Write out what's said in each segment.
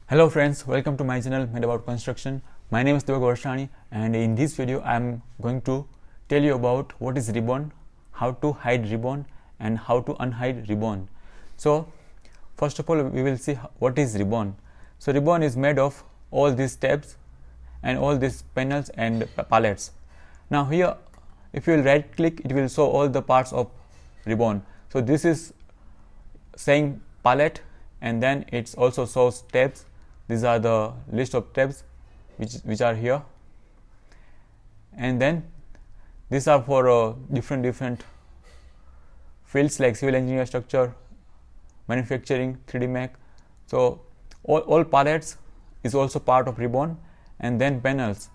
Hello friends, welcome to my channel Made About Construction. My name is Devak Varshani, and in this video I am going to tell you about what is ribbon, how to hide ribbon and how to unhide ribbon. So first of all we will see what is ribbon. So ribbon is made of all these tabs and all these panels and palettes. Now here if you will right click, it will show all the parts of ribbon. So this is saying palette, and then it also shows tabs. These are the list of tabs which are here, and then these are for different fields like civil engineer, structure, manufacturing, 3D Mac. So all palettes is also part of ribbon. And then panels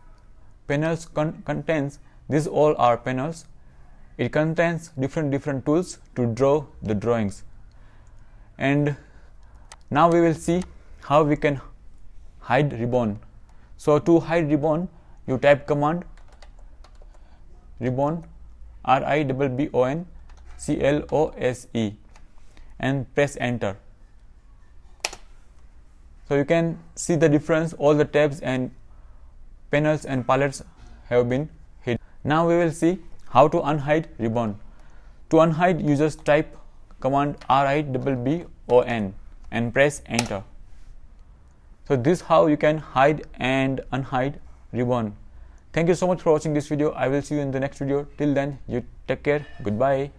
contains, these all are panels. It contains different tools to draw the drawings. And now we will see how we can hide ribbon. So to hide ribbon, you type command ribbon, RIBBONCLOSE, and press enter. So you can see the difference. All the tabs and panels and palettes have been hid. Now we will see how to unhide ribbon. To unhide, you just type command RIBBON and press enter. So this is how you can hide and unhide ribbon. Thank you so much for watching this video. I will see you in the next video. Till then, you take care. Goodbye.